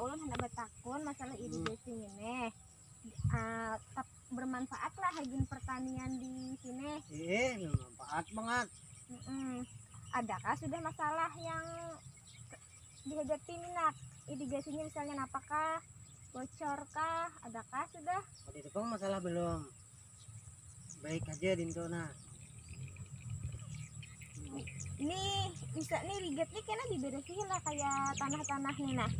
ulun hendak bertakun masalah irigasi ini. Bermanfaat lah hagin pertanian di sini. Bermanfaat banget. Adakah sudah masalah yang dihadapi nak irigasinya, misalnya apakah bocorkah, adakah sudah? Waktu itu pun masalah belum baik aja dintona. Ini bisa nih riget nih kena diberesihin lah kayak tanah-tanahnya nah.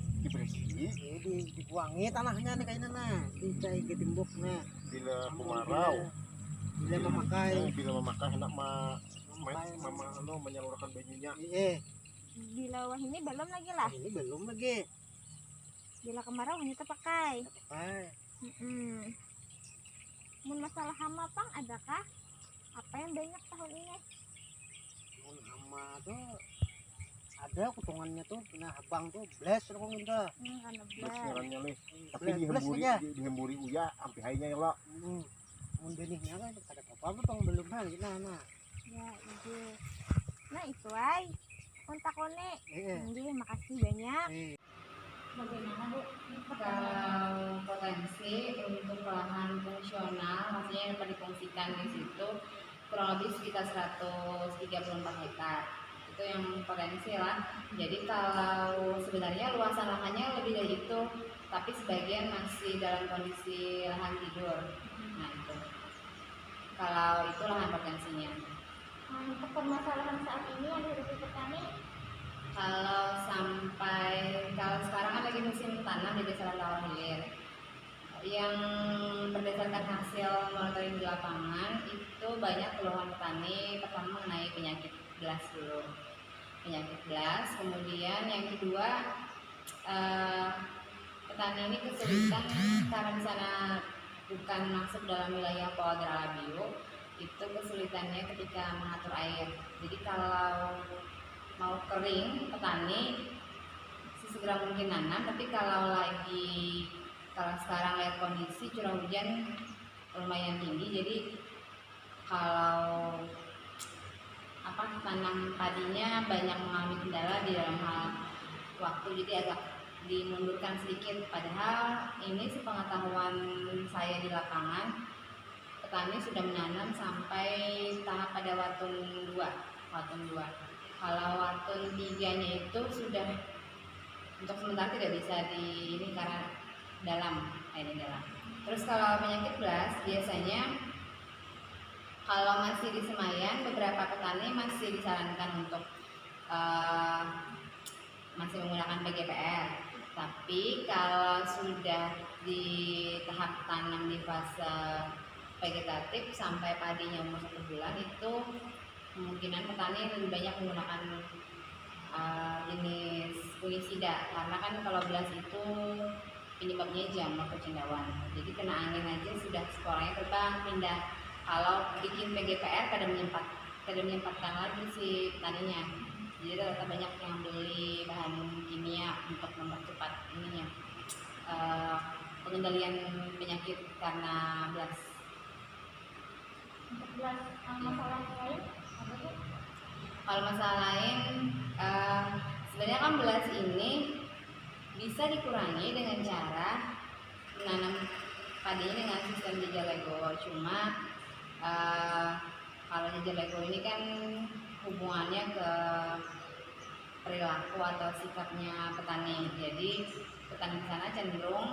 Dibuangi tanahnya nih kayaknya nah, dicai ke timbuk nah. Bila kemarau, bila memakai hendak menyalurkan benihnya. Bila wah ini belum lagi lah. Ini belum lagi. Bila kemarau hanya terpakai. Mun masalah hama pang adakah? Apa yang banyak tahun ini? Mun hama tuh ada kutungannya tuh, nah abang tuh bles rokong itu. Karena Ngarannya leh. Tapi Bles aja. dihemburi uya sampai hainya ya lo. Mun benihnya kan ada apa-apa pang belum hal nah. Ya, iya. Nah, itu ay. Kontakone. Makasih banyak. Bagaimana Bu kalau potensi untuk lahan fungsional, maksudnya yang difungsikan di situ kurang lebih sekitar 134 hektar. Itu yang potensi lah. Jadi kalau sebenarnya luasan lahannya lebih dari itu, tapi sebagian masih dalam kondisi lahan tidur. Nah itu. Kalau itu lahan potensinya. Untuk permasalahan saat ini yang dihadapi petani, kalau sekarang kan lagi musim tanam di Desa Rantau Hilir, yang berdasarkan hasil monitoring di lapangan itu banyak keluhan petani. Pertama mengenai penyakit belas dulu, penyakit belas. Kemudian yang kedua, petani ini kesulitan karena di sana bukan masuk dalam wilayah Polder Alabio, itu kesulitannya ketika mengatur air. Jadi kalau mau kering petani sesegera mungkin nanam, tapi kalau sekarang lihat kondisi curah hujan lumayan tinggi, jadi kalau tanam padinya banyak mengalami kendala di dalam hal waktu, jadi agak dimundurkan sedikit. Padahal ini sepengetahuan saya di lapangan, petani sudah menanam sampai tahap pada watun 2. Kalau watun 3-nya itu sudah untuk sementara tidak bisa ini karena dalam. Terus kalau penyakit belas biasanya kalau masih di Semayan, beberapa petani masih disarankan untuk masih menggunakan PGPR. Tapi kalau sudah di tahap tanam di fase vegetatif sampai padinya umur 1 bulan, itu kemungkinan petani lebih banyak menggunakan jenis fungisida, karena kan kalau belas itu penyebabnya jamur atau cendawan. Jadi kena angin aja sudah sporanya terbang pindah. Kalau bikin PGPR kadang menyempatkan lagi si petaninya. Jadi ternyata banyak yang beli bahan kimia untuk mempercepat pengendalian penyakit karena belas. untuk belas masalah lain, apa tuh? Kalau masalah lain, sebenarnya kan belas ini bisa dikurangi dengan cara menanam padinya dengan sistem jejak Lego. Cuma kalau jejak Lego ini kan hubungannya ke perilaku atau sikapnya petani. Jadi petani di sana cenderung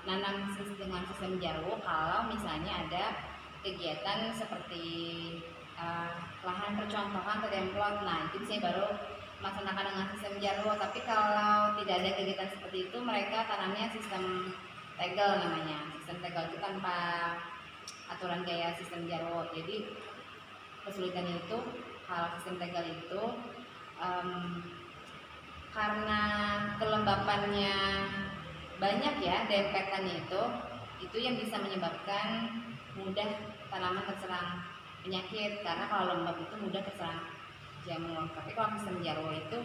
nanam dengan sistem jarwo kalau misalnya ada kegiatan seperti lahan percontohan atau demplot. Nah itu biasanya baru melaksanakan dengan sistem jarwo. Tapi kalau tidak ada kegiatan seperti itu, mereka tanamnya sistem tegel namanya. Sistem tegel itu tanpa aturan kayak sistem jarwo. Jadi kesulitannya itu kalau sistem tegel itu karena kelembapannya banyak ya, dempetannya itu yang bisa menyebabkan mudah tanaman terserang penyakit, karena kalau lembab itu mudah terserang jamur. Tapi kalau sistem jarwo itu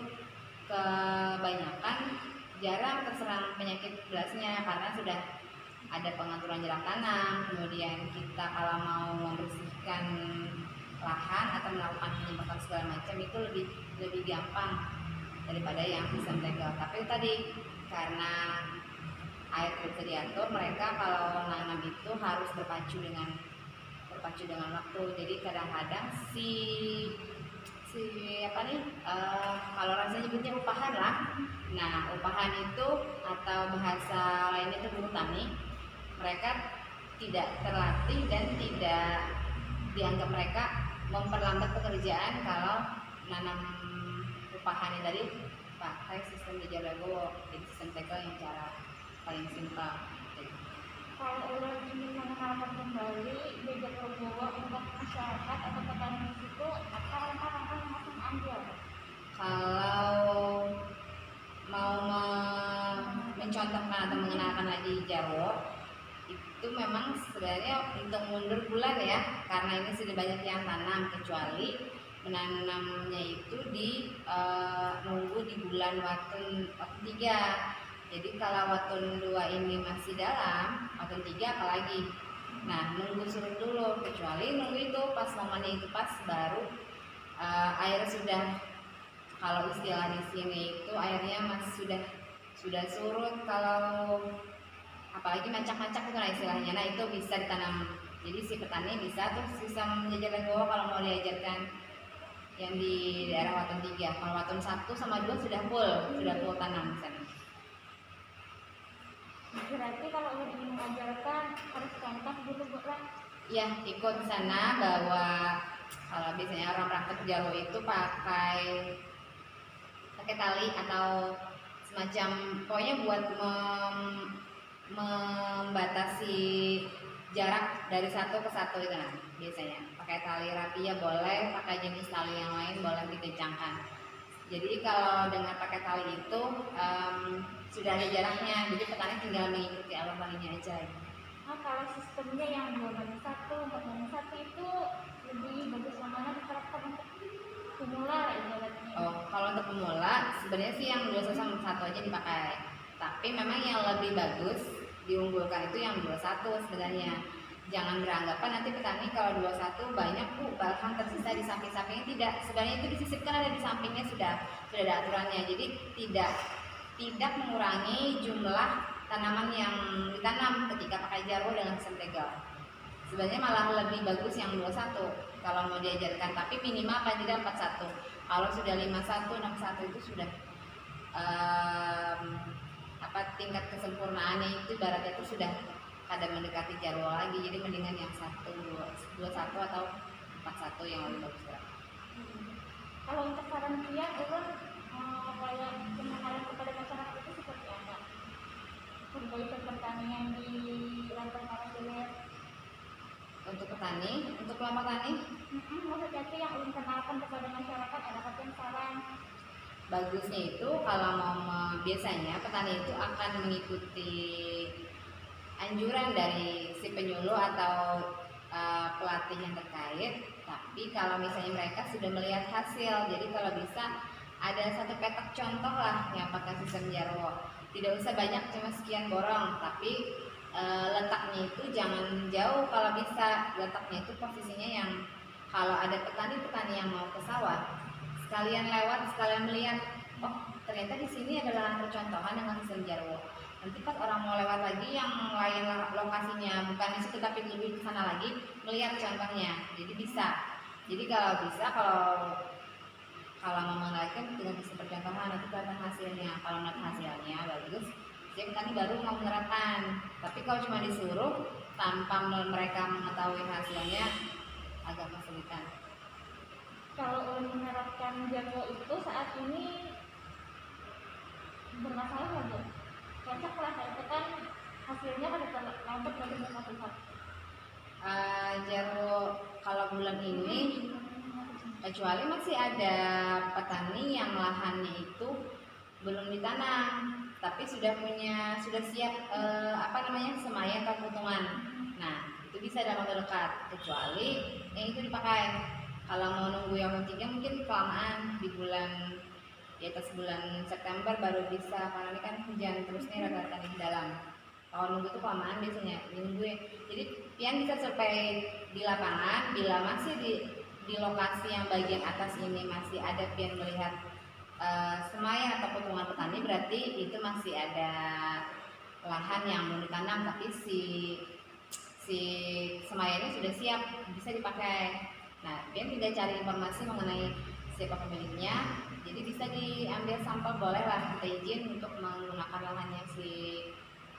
kebanyakan jarang terserang penyakit belasnya karena sudah ada pengaturan jarak tanam. Kemudian kita kalau mau membersihkan lahan atau melakukan penyemprotan segala macam itu lebih gampang daripada yang sistem tegel. Tapi tadi karena air tidak bisa diatur, mereka kalau nanam itu harus berpacu dengan waktu. Jadi kadang-kadang si apa nih kalau rasanya nyebutnya upahan lah. Nah, upahan itu atau bahasa lainnya itu buruh tani, mereka tidak terlatih dan tidak dianggap mereka memperlambat pekerjaan kalau nanam upahannya tadi pakai sistem belajar Legowo, jadi sistem segel yang cara paling simpel. Kalau ulun ingin mengenalkan kembali belajar Legowo untuk masyarakat atau petani itu, apa langkah-langkah yang harus diambil? Kalau mau mencontohkan atau mengenalkan lagi Jarwo, itu memang sebenarnya untuk mundur bulan ya, karena ini sudah banyak yang tanam, kecuali menanamnya itu nunggu di bulan watun 3. Jadi kalau watun 2 ini masih dalam, watun 3 apalagi. Nah, nunggu surut dulu, kecuali nunggu itu pas momennya itu pas baru air sudah, kalau istilah di sini itu airnya masih sudah surut, kalau apalagi mancak-mancak itu nah istilahnya. Nah, itu bisa ditanam. Jadi si petani bisa tuh sistem belajar Legowo kalau mau diajarkan yang di daerah watun 3. Kalau watun 1 sama 2 sudah full tanam di sana. Berarti kalau ingin mengajarkan harus contoh dulu bukan? Ya, ikut di sana bahwa kalau biasanya orang praktek Jarwo itu pakai tali atau semacam, pokoknya buat membatasi jarak dari satu ke satu itu nah, biasanya pakai tali rapia boleh, pakai jenis tali yang lain boleh dikencangkan. Jadi kalau dengan pakai tali itu sudah ada jaraknya, jadi petani tinggal mengikuti alur talinya aja. Nah, kalau sistemnya yang 2/1, 4/1 itu lebih bagus mana diterapkan untuk pemula ibaratnya? Oh, kalau untuk pemula sebenarnya sih yang 21 aja dipakai. Tapi memang yang lebih bagus diunggulkan itu yang 21 sebenarnya. Jangan beranggapan nanti petani kalau 21 banyak balahan tersisa di samping-sampingnya, tidak. Sebenarnya itu disisipkan ada di sampingnya, sudah ada aturannya. Jadi tidak mengurangi jumlah tanaman yang ditanam ketika pakai Jarwo dengan sistem tegel. Sebenarnya malah lebih bagus yang 21 kalau mau diajarkan, tapi minimal paling tidak 41. Kalau sudah 51, 61 itu sudah tingkat kesempurnaannya itu ibaratnya itu sudah ada mendekati Jarwo lagi. Jadi mendingan yang 21 atau 41 yang lebih bagus. Kalau untuk saran dia, ulun kayak pengenalan kepada masyarakat itu seperti apa? Perbaikan pertanian di Lampung Marasilir. Untuk petani, untuk kelompok tani, Maksudnya itu yang ulun kenalkan kepada masyarakat, ada yang saran. bagusnya itu kalau biasanya petani itu akan mengikuti anjuran dari si penyuluh atau pelatih yang terkait. Tapi kalau misalnya mereka sudah melihat hasil, jadi kalau bisa ada satu petak contoh lah yang pakai sistem Jarwo. Tidak usah banyak, cuma sekian borong, tapi letaknya itu jangan jauh. Kalau bisa letaknya itu posisinya yang kalau ada petani-petani yang mau ke sawah, sekalian lewat, sekalian melihat, oh ternyata di sini ada lahan percontohan dengan sistem Jarwo. Nanti pas orang mau lewat lagi yang lain lokasinya bukan di situ tapi lebih ke sana lagi, melihat contohnya. Jadi bisa. Jadi kalau bisa, kalau mau mengenalkan dengan sistem percontohan nanti kelihatan hasilnya. Kalau melihat hasilnya bagus, jadi petani baru mau menerapkan. Tapi kalau cuma disuruh tanpa mereka mengetahui hasilnya, agak kesulitan. Kalau ulun menerapkan Jarwo itu saat ini bermasalah nggak Bu? Cocok lah, itu kan hasilnya pada terlambat dari Tuhan. Jarwo kalau bulan ini, kecuali masih ada petani yang lahannya itu belum ditanam, tapi sudah siap semai atau putungan. Nah, itu bisa dalam waktu dekat, kecuali yang itu dipakai. Kalau mau nunggu yang 3 mungkin kelamaan, di atas bulan September baru bisa, karena ini kan hujan terus nih rata-rata di dalam. Kalau nunggu itu kelamaan biasanya nungguin. Jadi pian bisa sampai di lapangan, bila masih di lokasi yang bagian atas ini masih ada pian melihat semayan atau potongan petani berarti itu masih ada lahan yang belum ditanam, tapi si semayannya sudah siap bisa dipakai. Nah, dia tidak cari informasi mengenai siapa pemiliknya, jadi bisa diambil sampel, bolehlah kita izin untuk menggunakan lahannya si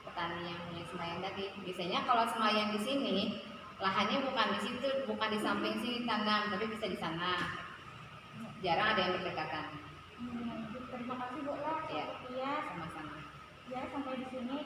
petani yang punya semayan tadi. Biasanya kalau semayan di sini lahannya bukan di situ, bukan di samping sini tanam, tapi bisa di sana. Jarang ada yang berdekatan. Terima kasih Bu ya. Iya. Iya. Sama-sama. Ya, sampai di sini